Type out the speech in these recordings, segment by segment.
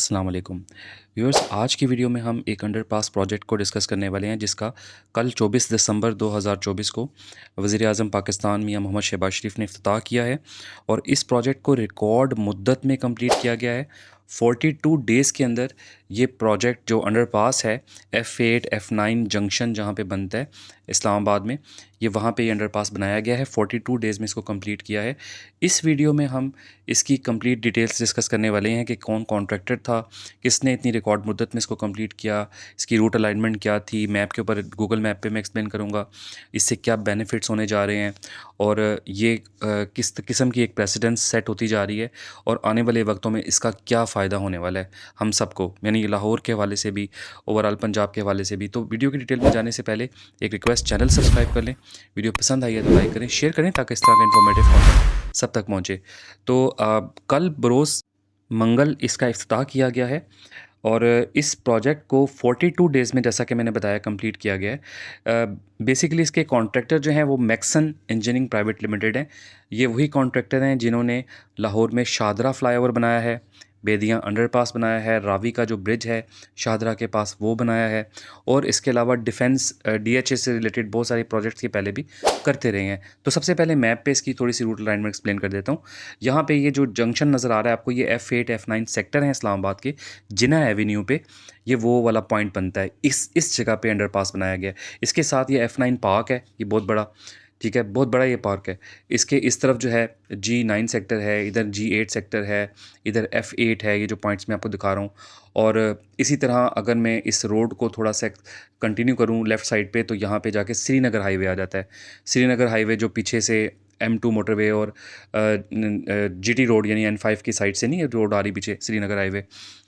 अस्सलाम वालेकुम व्यूअर्स। आज की वीडियो में हम एक अंडरपास प्रोजेक्ट को डिस्कस करने वाले हैं जिसका कल 24 दिसंबर 2024 को वज़ीर आज़म पाकिस्तान मियां मोहम्मद शहबाज शरीफ ने इफ्तिताह किया है। और इस प्रोजेक्ट को रिकॉर्ड मुद्दत में कंप्लीट किया गया है। 42 डेज़ के अंदर ये प्रोजेक्ट जो अंडरपास है F8 F9 जंक्शन जहाँ पे बनता है इस्लामाबाद में, ये वहाँ पे ये अंडरपास बनाया गया है। 42 डेज़ में इसको कंप्लीट किया है। इस वीडियो में हम इसकी कंप्लीट डिटेल्स डिस्कस करने वाले हैं कि कौन कॉन्ट्रैक्टर था, किसने इतनी रिकॉर्ड मुद्दत में इसको कंप्लीट किया, इसकी रूट अलाइनमेंट क्या थी, मैप के ऊपर गूगल मैप पे मैं एक्सप्लेन करूँगा इससे क्या बेनिफिट्स होने जा रहे हैं, और ये किस किस्म की एक प्रेसिडेंस सेट होती जा रही है और आने वाले वक्तों में इसका क्या फ़ायदा होने वाला है हम सबको, यानी लाहौर के हवाले से भी, ओवरऑल पंजाब के हवाले से भी। तो वीडियो की डिटेल में जाने से पहले एक रिक्वेस्ट, चैनल सब्सक्राइब कर लें, वीडियो पसंद आई है तो लाइक करें, शेयर करें ताकि इस तरह का इन्फॉर्मेटिव कंटेंट सब तक पहुँचे। तो कल बरोज़ मंगल इसका इफ्तिताह किया गया है और इस प्रोजेक्ट को 42 डेज़ में, जैसा कि मैंने बताया, कंप्लीट किया गया है। बेसिकली इसके कॉन्ट्रैक्टर जो हैं वो मैक्सन इंजीनियरिंग प्राइवेट लिमिटेड हैं। ये वही कॉन्ट्रैक्टर हैं जिन्होंने लाहौर में शाहदरा फ्लाईओवर बनाया है, बेदियाँ अंडरपास बनाया है, रावी का जो ब्रिज है शाहदरा के पास वो बनाया है, और इसके अलावा डिफेंस DHA से रिलेटेड बहुत सारे प्रोजेक्ट्स ये पहले भी करते रहे हैं। तो सबसे पहले मैप पे इसकी थोड़ी सी रूट लाइन में एक्सप्लेन कर देता हूँ। यहाँ पे ये जो जंक्शन नज़र आ रहा है आपको, ये F8 F9 सेक्टर हैं इस्लामाबाद के, जिना एवेन्यू पे ये वो वाला पॉइंट बनता है। इस जगह पे अंडरपास बनाया गया है। इसके साथ ये F9 पार्क है, ये बहुत बड़ा, ठीक है, बहुत बड़ा ये पार्क है। इसके इस तरफ जो है G9 सेक्टर है, इधर G8 सेक्टर है, इधर F8 है, ये जो पॉइंट्स मैं आपको दिखा रहा हूँ। और इसी तरह अगर मैं इस रोड को थोड़ा सा कंटिन्यू करूँ लेफ़्ट साइड पे, तो यहाँ पे जाके श्रीनगर हाईवे आ जाता है। श्रीनगर हाईवे जो पीछे से M2 मोटरवे और GT रोड यानी N5 की साइड से नहीं, ये रोड आ रही पीछे श्रीनगर हाईवे,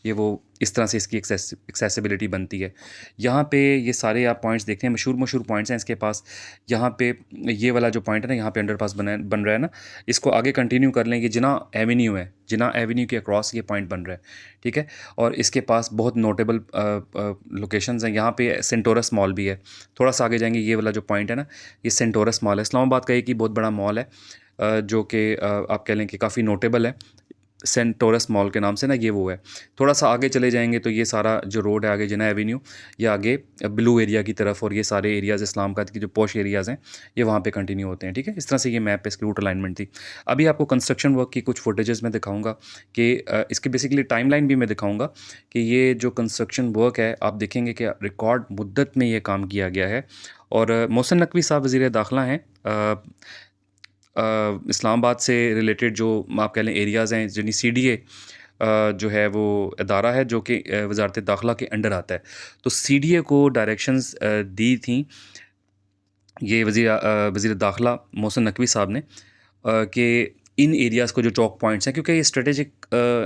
ये वो इस तरह से इसकी एक्सेसिबिलिटी बनती है। यहाँ पे ये सारे आप पॉइंट्स देखते हैं, मशहूर मशहूर पॉइंट्स हैं इसके पास। यहाँ पे ये वाला जो पॉइंट है ना, यहाँ पे अंडरपास बन रहा है ना, इसको आगे कंटिन्यू कर लें, ये जिना एवेन्यू है, जिना एवेन्यू के अक्रॉस ये पॉइंट बन रहा है, ठीक है। और इसके पास बहुत नोटेबल लोकेशंस हैं। यहाँ पे सेंटोरस मॉल भी है। थोड़ा सा आगे जाएंगे, ये वाला जो पॉइंट है ना, ये सेंटोरस मॉल है। इस्लामाबाद का एक ही बहुत बड़ा मॉल है जो कि आप कह लें कि काफ़ी नोटेबल है, सेंटोरस मॉल के नाम से ना, ये वो है। थोड़ा सा आगे चले जाएंगे तो ये सारा जो रोड है आगे जिना एवेन्यू, ये आगे ब्लू एरिया की तरफ, और ये सारे एरियाज़ इस्लामाबाद की जो पॉश एरियाज़ हैं ये वहाँ पे कंटिन्यू होते हैं, ठीक है। इस तरह से ये मैप पे इसकी रूट अलाइनमेंट थी। अभी आपको कंस्ट्रक्शन वर्क की कुछ फुटेजेस मैं दिखाऊंगा कि इसकी बेसिकली टाइमलाइन भी मैं दिखाऊंगा कि ये जो कंस्ट्रक्शन वर्क है, आप देखेंगे कि रिकॉर्ड मुद्दत में ये काम किया गया है। और मोहसिन नकवी साहब वज़ीर दाखिला हैं इस्लामाबाद से रिलेटेड, जो आप कह लें एरियाज़ हैं, यानी CDA जो है वो अदारा है जो कि वज़ारत दाखिला के अंडर आता है। तो CDA को डायरेक्शंस दी थी ये वज़ीर दाखिला मोहसिन नकवी साहब ने कि इन एरियाज़ को, जो चौक पॉइंट्स हैं, क्योंकि ये स्ट्रेटेजिक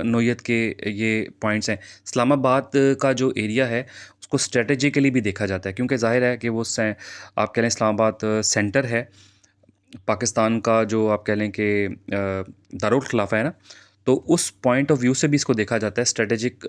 नोयत के ये पॉइंट्स हैं। इस्लामाबाद का जो एरिया है उसको स्ट्रेटेजिकली भी देखा जाता है, क्योंकि ज़ाहिर है कि वो आप कह लें इस्लामाबाद सेंटर है पाकिस्तान का, जो आप कह लें कि दारुल खिलाफा है ना, तो उस पॉइंट ऑफ व्यू से भी इसको देखा जाता है, स्ट्रेटेजिक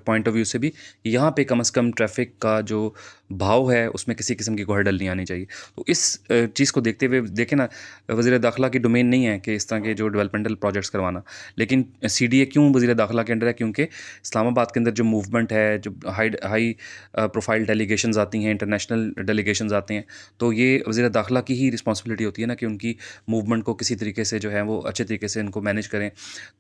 पॉइंट ऑफ व्यू से भी। यहाँ पे कम से कम ट्रैफिक का जो भाव है उसमें किसी किस्म की कोई हड़ल नहीं आनी चाहिए। तो इस चीज़ को देखते हुए देखें ना, वज़ीर दाखिला की डोमेन नहीं है कि इस तरह के जो डेवलपमेंटल प्रोजेक्ट्स करवाना, लेकिन CDA क्यों वज़ीर दाखिला के अंडर है? क्योंकि इस्लामाबाद के अंदर जो मूवमेंट है, जो हाई प्रोफाइल डेलीगेशंस आती हैं, इंटरनेशनल डेलीगेशंस आते हैं, तो ये वज़ीर दाखिला की ही रिस्पॉन्सिबिलिटी होती है ना कि उनकी मूवमेंट को किसी तरीके से जो है वो अच्छे तरीके से इनको मैनेज करें।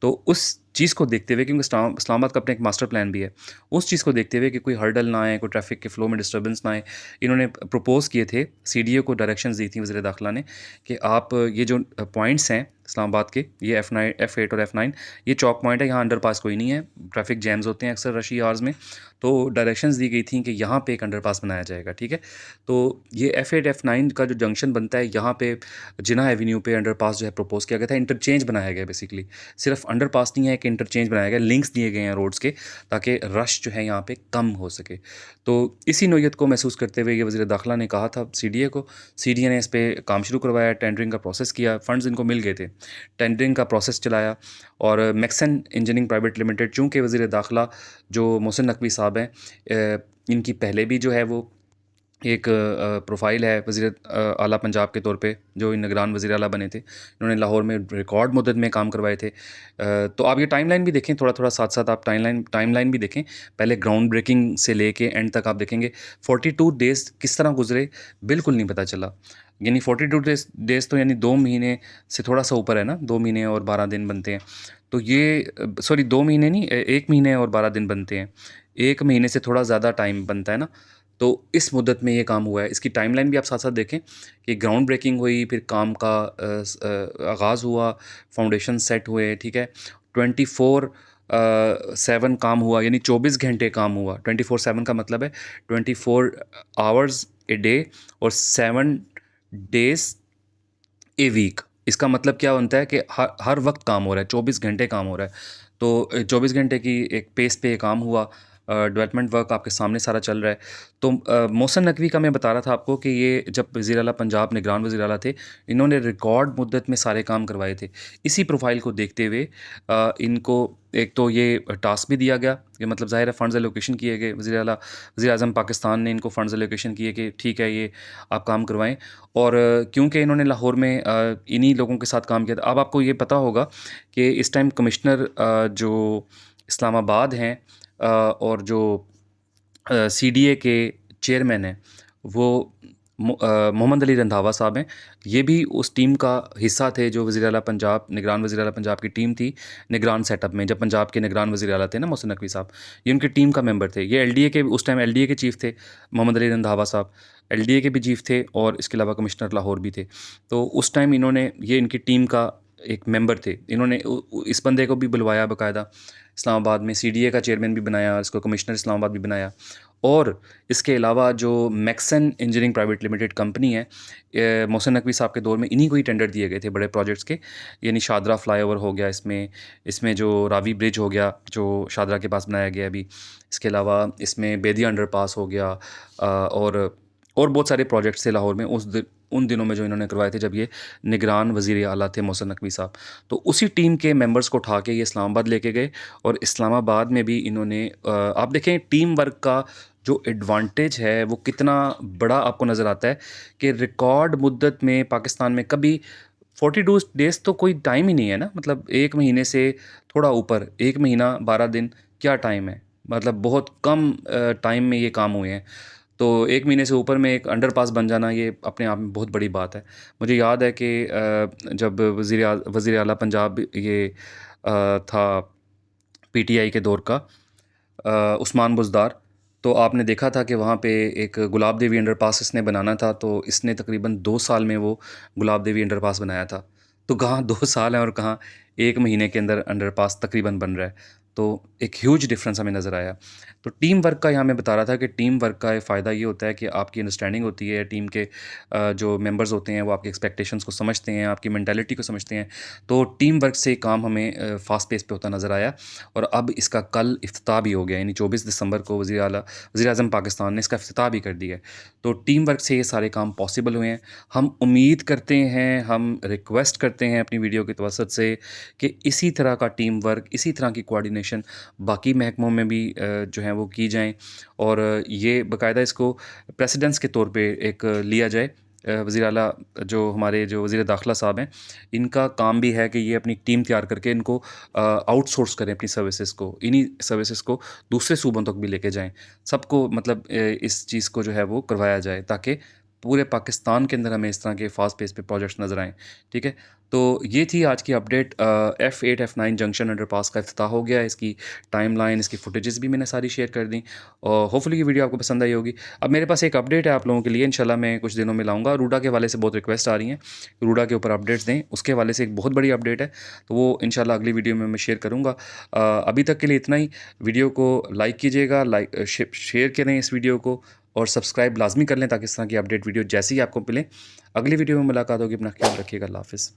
तो उस चीज़ को देखते हुए, क्योंकि इस्लामाबाद का अपना एक मास्टर प्लान भी है, उस चीज़ को देखते हुए कि कोई हर्डल ना आए, कोई ट्रैफिक के फ्लो में डिस्टर्बेंस ना आए, इन्होंने प्रपोज़ किए थे, CDA को डायरेक्शंस दी थी वज़ीर दाखिला ने कि आप ये जो पॉइंट्स हैं इस्लामाबाद के, ये F9 F8 और F9, ये चौक पॉइंट है, यहाँ अंडरपास कोई नहीं है, ट्रैफिक जैम्स होते हैं अक्सर रशी आवर्स में। तो डायरेक्शंस दी गई थी कि यहाँ पे एक अंडरपास बनाया जाएगा, ठीक है। तो ये F8 F9 का जो जंक्शन बनता है, यहाँ पे जिना एवेन्यू पे अंडरपास जो है प्रपोज़ किया गया था, इंटरचेंज बनाया गया। बेसिकली सिर्फ अंडरपास नहीं है, एक इंटरचेंज बनाया गया, लिंक्स दिए गए हैं रोड्स के, ताकि रश जो है यहाँ पे कम हो सके। तो इसी नोयत को महसूस करते हुए ये वज़ीर दाखिला ने कहा था CDA को, CDA ने इस पर काम शुरू करवाया, टेंडरिंग का प्रोसेस किया, फ़ंड्स इनको मिल गए थे, टेंडरिंग का प्रोसेस चलाया। और मैक्सन इंजीनियरिंग प्राइवेट लिमिटेड, चूँकि वज़ीर दाखिला जो मोहसिन नकवी साहब हैं, इनकी पहले भी जो है वो एक प्रोफाइल है वज़ीर आला पंजाब के तौर पे, जो निगरान वज़ीर आला बने थे। इन्होंने लाहौर में रिकॉर्ड मुद्दत में काम करवाए थे। तो आप ये टाइमलाइन भी देखें, थोड़ा-थोड़ा साथ-साथ आप टाइमलाइन भी देखें। पहले ग्राउंड ब्रेकिंग से लेके एंड तक आप देखेंगे 42 डेज़ किस तरह गुज़रे, बिल्कुल नहीं पता चला। यानी 42 डेज़ तो यानी 2 महीने से थोड़ा-सा ऊपर है ना, 2 महीने और 12 दिन बनते हैं। तो ये सॉरी 2 महीने नहीं, 1 महीने और 12 दिन बनते हैं। 1 महीने से थोड़ा ज़्यादा टाइम बनता है ना, तो इस मुद्दत में ये काम हुआ है। इसकी टाइमलाइन भी आप साथ-साथ देखें कि ग्राउंड ब्रेकिंग हुई, फिर काम का आगाज़ हुआ, फाउंडेशन सेट हुए, ठीक है? 7 काम हुआ, यानी 24 घंटे काम हुआ। 24/7 का मतलब है 24 आवर्स ए डे और 7 डेज़ ए वीक। इसका मतलब क्या बनता है कि हर वक्त काम हो रहा है, 24 घंटे काम हो रहा है। तो 24 घंटे की एक पेस पे ये काम हुआ। डेवलपमेंट वर्क आपके सामने सारा चल रहा है। तो मोहसिन नकवी का मैं बता रहा था आपको कि ये जब वज़ीर आला पंजाब निगरान वज़ीर आला थे, इन्होंने रिकॉर्ड मुद्दत में सारे काम करवाए थे। इसी प्रोफाइल को देखते हुए इनको एक तो ये टास्क भी दिया गया कि मतलब ज़ाहिर है फ़ंड्स एलोकेशन किए गए। वज़ीर आज़म पाकिस्तान ने इनको फ़ंड्स एलोकेशन किए कि ठीक है, ये आप काम करवाएँ। और क्योंकि इन्होंने लाहौर में इन्हीं लोगों के साथ काम किया था। अब आपको ये पता होगा कि इस टाइम कमिश्नर जो इस्लामाबाद हैं और जो सीडीए के चेयरमैन हैं, वो मोहम्मद अली रंधावा साहब हैं। ये भी उस टीम का हिस्सा थे जो वज़ीर आला पंजाब निगरान वज़ीर आला पंजाब की टीम थी निगरान सेटअप में, जब पंजाब के निगरान वज़ीर आला थे ना मोहसिन नकवी साहब, ये उनकी टीम का मेंबर थे। ये एलडीए के उस टाइम एलडीए के चीफ़ थे मोहम्मद अली रंधावा साहब, एलडीए के भी चीफ़ थे और इसके अलावा कमिश्नर लाहौर भी थे। तो उस टाइम इन्होंने ये इनकी टीम का एक मेंबर थे। इन्होंने इस बंदे को भी बुलवाया बाकायदा इस्लामाबाद में, सीडीए का चेयरमैन भी बनाया, इसको कमिश्नर इस्लामाबाद भी बनाया। और इसके अलावा जो Maxon engineering private limited company है, मोहसिन नकवी साहब के दौर में इन्हीं को ही टेंडर दिए गए थे बड़े प्रोजेक्ट्स के। यानी शादरा फ्लाईओवर हो गया इसमें, इसमें जो रावी ब्रिज हो गया जो शादरा के पास बनाया गया अभी, इसके अलावा इसमें बेदिया अंडरपास हो गया और बहुत सारे प्रोजेक्ट्स थे लाहौर में उन दिनों में जो इन्होंने करवाए थे जब ये निगरान वज़ीर आला थे मोहसिन नकवी साहब। तो उसी टीम के मेंबर्स को उठा के ये इस्लामाबाद लेके गए और इस्लामाबाद में भी इन्होंने आप देखें टीम वर्क का जो एडवांटेज है वो कितना बड़ा आपको नज़र आता है कि रिकॉर्ड मुद्दत में पाकिस्तान में कभी 42 डेज़ तो कोई टाइम ही नहीं है ना, मतलब 1 महीने से थोड़ा ऊपर, 1 महीना 12 दिन क्या टाइम है? मतलब बहुत कम टाइम में ये काम हुए हैं। तो 1 महीने से ऊपर में एक अंडरपास बन जाना ये अपने आप में बहुत बड़ी बात है। मुझे याद है कि जब वज़ीर आला पंजाब ये था पीटीआई के दौर का उस्मान बुज़दार, तो आपने देखा था कि वहाँ पे एक गुलाब देवी अंडरपास इसने बनाना था, तो इसने तकरीबन 2 साल में वो गुलाब देवी अंडरपास बनाया था। तो कहाँ 2 साल हैं और कहाँ 1 महीने के अंदर अंडरपास तकरीबन बन रहा है। तो एक ह्यूज डिफरेंस हमें नज़र आया। तो टीम वर्क का यहाँ मैं बता रहा था कि टीम वर्क का फ़ायदा ये होता है कि आपकी अंडरस्टैंडिंग होती है, टीम के जो मेंबर्स होते हैं वो आपकी एक्सपेक्टेशंस को समझते हैं, आपकी मेंटालिटी को समझते हैं। तो टीम वर्क से काम हमें फ़ास्ट पेस पे होता नज़र आया और अब इसका कल इफ्तिताह भी हो गया, यानी 24 दिसंबर को वज़ीर आज़म पाकिस्तान ने इसका इफ्तिताह भी कर दिया है। तो टीम वर्क से ये सारे काम पॉसिबल हुए हैं। हम उम्मीद करते हैं, हम रिक्वेस्ट करते हैं अपनी वीडियो के तवसत से कि इसी तरह का टीम वर्क, इसी तरह की कोऑर्डिनेशन बाकी महकमों में भी जो है वो की जाएँ और ये बाकायदा इसको प्रेसिडेंस के तौर पे एक लिया जाए। वज़ीर आला जो वज़ीर दाखिला साहब हैं, इनका काम भी है कि ये अपनी टीम तैयार करके इनको आउटसोर्स करें अपनी सर्विसेज़ को, इन्हीं सर्विसेज़ को दूसरे सूबों तक भी लेके जाएँ। सबको मतलब इस चीज़ को जो है वो करवाया जाए ताकि पूरे पाकिस्तान के अंदर हमें इस तरह के फ़ास्ट पेस पे प्रोजेक्ट्स नज़र आएँ, ठीक है? तो ये थी आज की update. F8 F9 junction underpass का इफ्तिताह हो गया है। इसकी टाइमलाइन, इसकी फुटेजेस भी मैंने सारी शेयर कर दी और होपफुली ये वीडियो आपको पसंद आई होगी। अब मेरे पास एक अपडेट है आप लोगों के लिए, इंशाल्लाह मैं कुछ दिनों में लाऊंगा। रूडा के हवाले से बहुत रिक्वेस्ट आ रही हैं, रूडा के ऊपर अपडेट्स दें, उसके हवाले से एक बहुत बड़ी अपडेट है, तो वो इंशाल्लाह अगली वीडियो में मैं शेयर करूँगा। अभी तक के लिए इतना ही। वीडियो को लाइक कीजिएगा, शेयर करें इस वीडियो को और सब्सक्राइब लाजमी कर लें ताकि इस तरह की अपडेट वीडियो जैसे ही आपको मिले। अगली वीडियो में मुलाकात होगी। अपना ख्याल रखिएगा। अल्लाह हाफ़िज़।